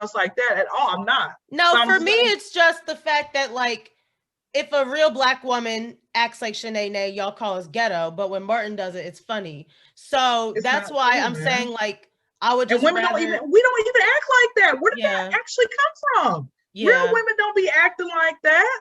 else like that at all. I'm not. No, So for me, it's just the fact that, like, if a real Black woman acts like Shanae, y'all call us ghetto, but when Martin does it, it's funny. So that's why true, I'm saying, like, I would just we don't even act like that. Where did that actually come from? Real women don't be acting like that.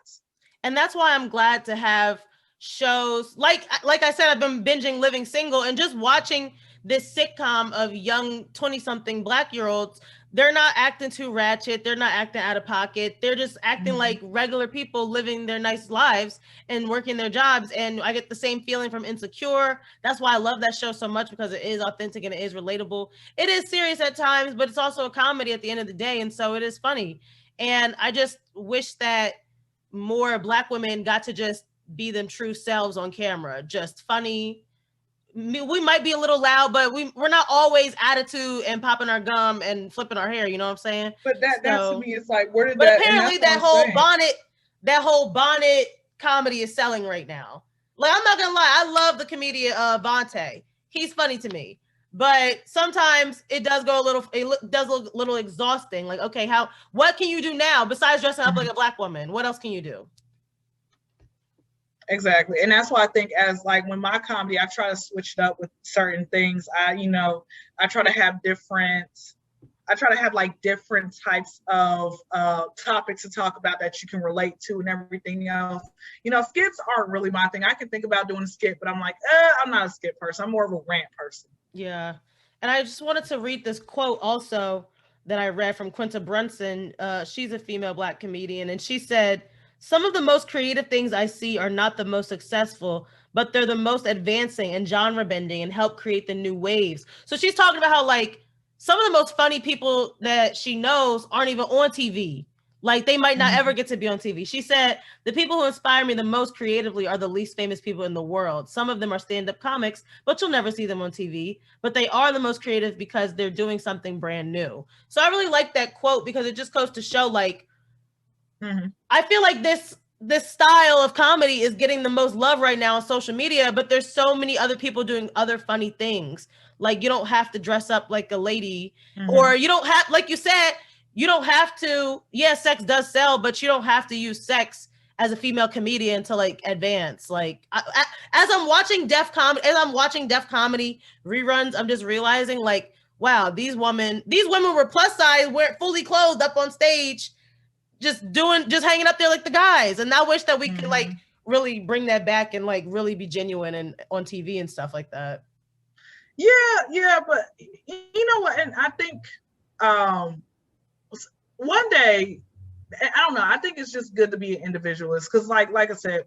And that's why I'm glad to have shows like I said, I've been binging Living Single and just watching this sitcom of young 20-something Black-year-olds. They're not acting too ratchet. They're not acting out of pocket. They're just acting like regular people living their nice lives and working their jobs. And I get the same feeling from Insecure. That's why I love that show so much, because it is authentic and it is relatable. It is serious at times, but it's also a comedy at the end of the day. And so it is funny. And I just wish that more Black women got to just be them true selves on camera, just funny. We might be a little loud, but we're not always attitude and popping our gum and flipping our hair. You know what I'm saying? But that to me is like, where did but that? Apparently, that whole bonnet comedy is selling right now. Like, I'm not gonna lie, I love the comedian Vontae. He's funny to me, but sometimes it does go a little. It does look a little exhausting. Like, okay, what can you do now besides dressing up like a Black woman? What else can you do? Exactly. And that's why I think, as like, when my comedy, I try to switch it up with certain things. I try to have like different types of topics to talk about that you can relate to and everything else. Skits aren't really my thing. I can think about doing a skit, but I'm like, I'm not a skit person. I'm more of a rant person. Yeah. And I just wanted to read this quote also that I read from Quinta Brunson. She's a female Black comedian, and she said, "Some of the most creative things I see are not the most successful, but they're the most advancing and genre bending and help create the new waves." So she's talking about how, like, some of the most funny people that she knows aren't even on TV. Like, they might not ever get to be on TV. She said, "The people who inspire me the most creatively are the least famous people in the world. Some of them are stand-up comics, but you'll never see them on TV. But they are the most creative because they're doing something brand new." So I really like that quote, because it just goes to show, like, I feel like this style of comedy is getting the most love right now on social media, but there's so many other people doing other funny things. Like, you don't have to dress up like a lady, or you don't have, like you said, you don't have to, sex does sell, but you don't have to use sex as a female comedian to, like, advance. Like, as I'm watching deaf comedy reruns, I'm just realizing, like, wow, these women were plus size, were fully clothed up on stage, just hanging up there like the guys. And I wish that we could, like, really bring that back and, like, really be genuine and on TV and stuff like that. Yeah, but you know what? And I think one day, I don't know, I think it's just good to be an individualist, because like I said,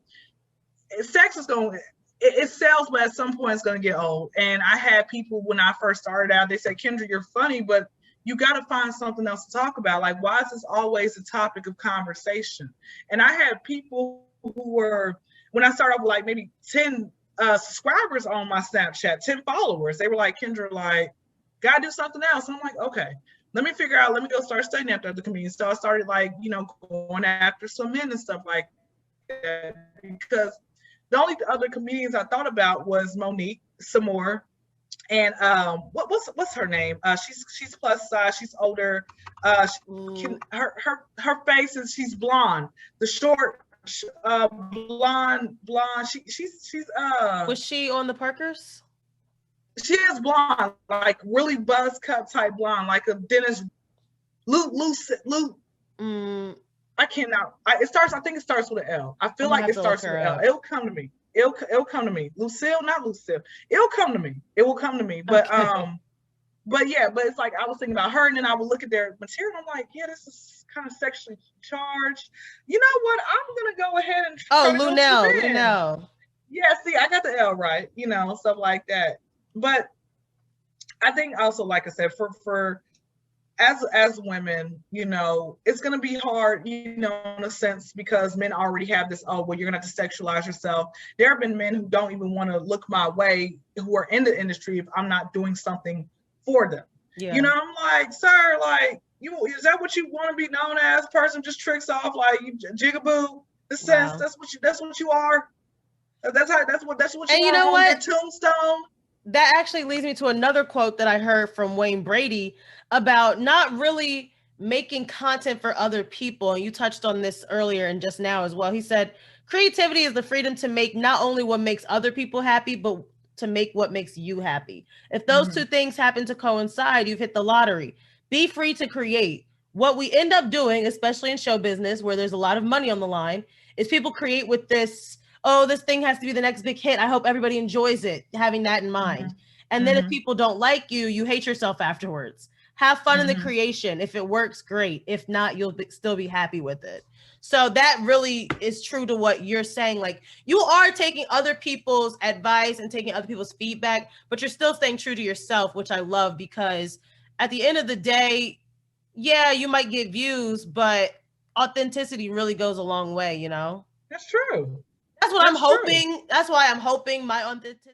sex is it sells, but at some point it's going to get old. And I had people, when I first started out, they said, "Kyndra, you're funny, but you got to find something else to talk about. Like, why is this always a topic of conversation?" And I had people who were, when I started off with like maybe 10 subscribers on my Snapchat, 10 followers, they were like, "Kyndra, like, gotta do something else." And I'm like, okay, let me go start studying after other comedians. So I started, like, going after some men and stuff like that, because the only other comedians I thought about was Monique, some more, and what's her name? She's plus size, she's older. Her face is, she's blonde, the short blonde. She's was she on the Parkers? She is blonde, like really buzz cut type blonde, like a Dennis Luke. I cannot. I think it starts with an L. I feel like it starts with an L. It'll come to me. It'll come to me. Lucille, not Lucille. It'll come to me. It will come to me. But okay. But it's like, I was thinking about her, and then I would look at their material, and I'm like, yeah, this is kind of sexually charged. You know what? I'm gonna go ahead and Lunel. Yeah, see, I got the L right. Stuff like that. But I think also, like I said, for as women, it's going to be hard, in a sense, because men already have this, oh, well, you're going to have to sexualize yourself. There have been men who don't even want to look my way, who are in the industry, if I'm not doing something for them. Yeah. I'm like, sir, like, is that what you want to be known as? Person just tricks off, like, you jigaboo. That's what you are. That's what you are on your tombstone. That actually leads me to another quote that I heard from Wayne Brady about not really making content for other people. And you touched on this earlier and just now as well. He said, creativity is the freedom to make not only what makes other people happy, but to make what makes you happy. If those two things happen to coincide, you've hit the lottery. Be free to create. What we end up doing, especially in show business where there's a lot of money on the line, is people create with this, oh, this thing has to be the next big hit. I hope everybody enjoys it, having that in mind. And then if people don't like you, you hate yourself afterwards. Have fun in the creation. If it works, great. If not, you'll still be happy with it. So that really is true to what you're saying. Like, you are taking other people's advice and taking other people's feedback, but you're still staying true to yourself, which I love, because at the end of the day, yeah, you might get views, but authenticity really goes a long way, you know? That's true. That's what I'm hoping. That's why I'm hoping my authenticity